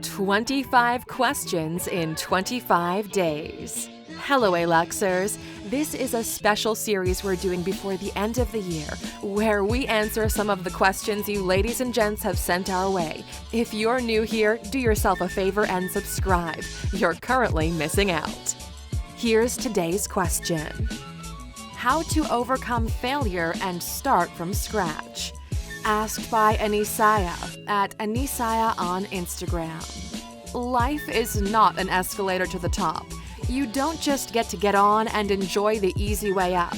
25 questions in 25 days. Hello, Aluxers. This is a special series we're doing before the end of the year, where we answer some of the questions you ladies and gents have sent our way. If you're new here, do yourself a favor and subscribe. You're currently missing out. Here's today's question. How to overcome failure and start from scratch? Asked by Anisaya at Anisaya on Instagram. Life is not an escalator to the top. You don't just get on and enjoy the easy way up.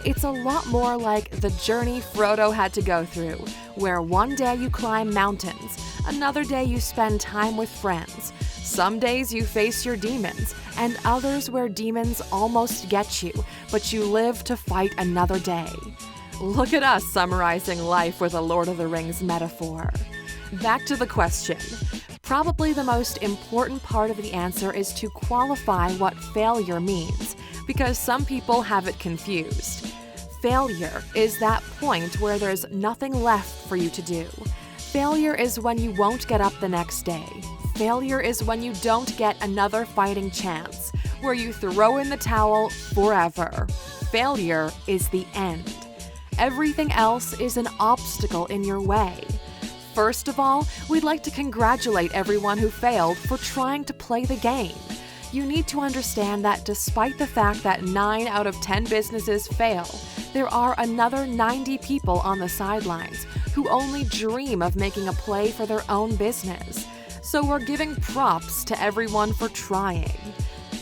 It's a lot more like the journey Frodo had to go through, where one day you climb mountains, another day you spend time with friends. Some days you face your demons, and others where demons almost get you, but you live to fight another day. Look at us summarizing life with a Lord of the Rings metaphor. Back to the question. Probably the most important part of the answer is to qualify what failure means, because some people have it confused. Failure is that point where there's nothing left for you to do. Failure is when you won't get up the next day. Failure is when you don't get another fighting chance, where you throw in the towel forever. Failure is the end. Everything else is an obstacle in your way. First of all, we'd like to congratulate everyone who failed for trying to play the game. You need to understand that despite the fact that 9 out of 10 businesses fail, there are another 90 people on the sidelines who only dream of making a play for their own business. So we're giving props to everyone for trying.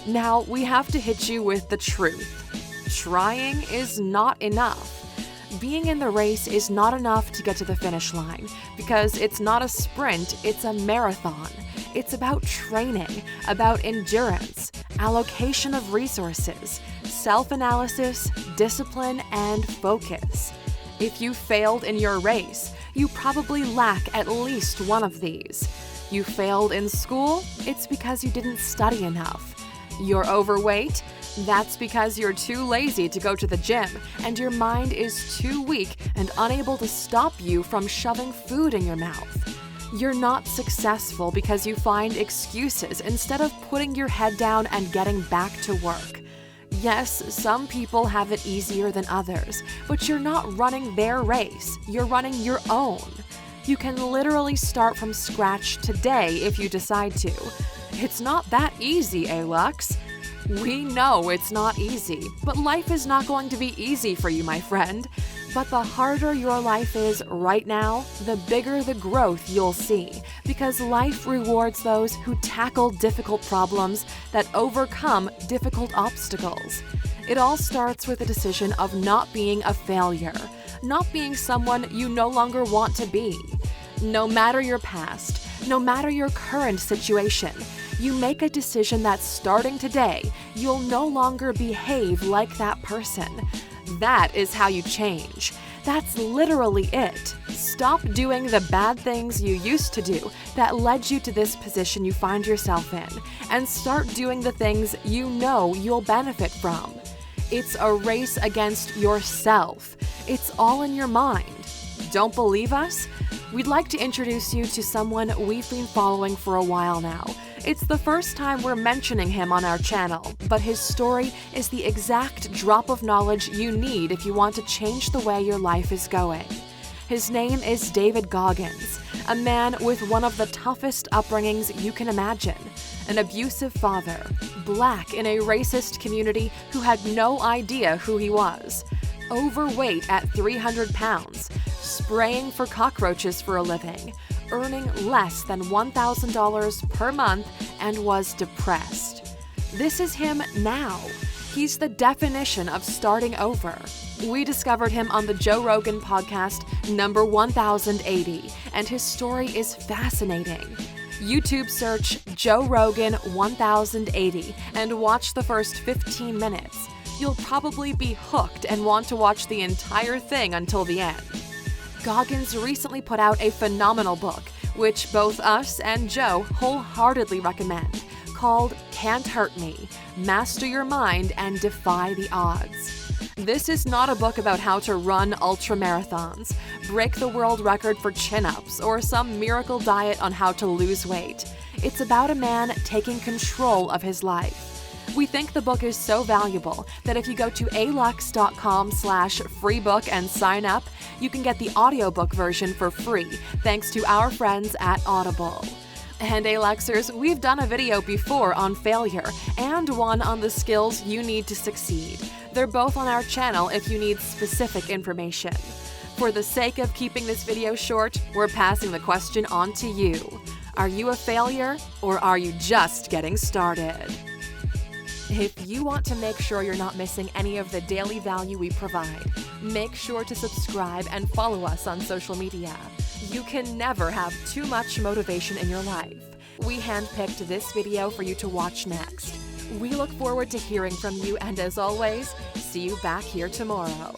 Now, we have to hit you with the truth. Trying is not enough. Being in the race is not enough to get to the finish line, because it's not a sprint, it's a marathon. It's about training, about endurance, allocation of resources, self-analysis, discipline, and focus. If you failed in your race, you probably lack at least one of these. You failed in school, it's because you didn't study enough. You're overweight? That's because you're too lazy to go to the gym, and your mind is too weak and unable to stop you from shoving food in your mouth. You're not successful because you find excuses instead of putting your head down and getting back to work. Yes, some people have it easier than others, but you're not running their race, you're running your own. You can literally start from scratch today if you decide to. It's not that easy, Alux. We know it's not easy, but life is not going to be easy for you, my friend. But the harder your life is right now, the bigger the growth you'll see, because life rewards those who tackle difficult problems that overcome difficult obstacles. It all starts with a decision of not being a failure, not being someone you no longer want to be. No matter your past, no matter your current situation, you make a decision that starting today, you'll no longer behave like that person. That is how you change. That's literally it. Stop doing the bad things you used to do that led you to this position you find yourself in, and start doing the things you know you'll benefit from. It's a race against yourself. It's all in your mind. Don't believe us? We'd like to introduce you to someone we've been following for a while now. It's the first time we're mentioning him on our channel, but his story is the exact drop of knowledge you need if you want to change the way your life is going. His name is David Goggins, a man with one of the toughest upbringings you can imagine. An abusive father, black in a racist community who had no idea who he was, overweight at 300 pounds, spraying for cockroaches for a living, earning less than $1,000 per month, and was depressed. This is him now. He's the definition of starting over. We discovered him on the Joe Rogan podcast number 1080, and his story is fascinating. YouTube search Joe Rogan 1080 and watch the first 15 minutes. You'll probably be hooked and want to watch the entire thing until the end. Goggins recently put out a phenomenal book, which both us and Joe wholeheartedly recommend, called Can't Hurt Me, Master Your Mind and Defy the Odds. This is not a book about how to run ultramarathons, break the world record for chin-ups, or some miracle diet on how to lose weight. It's about a man taking control of his life. We think the book is so valuable that if you go to Alux.com/freebook and sign up, you can get the audiobook version for free, thanks to our friends at Audible. And Aluxers, we've done a video before on failure and one on the skills you need to succeed. They're both on our channel if you need specific information. For the sake of keeping this video short, we're passing the question on to you. Are you a failure, or are you just getting started? If you want to make sure you're not missing any of the daily value we provide, make sure to subscribe and follow us on social media. You can never have too much motivation in your life. We handpicked this video for you to watch next. We look forward to hearing from you, and as always, see you back here tomorrow.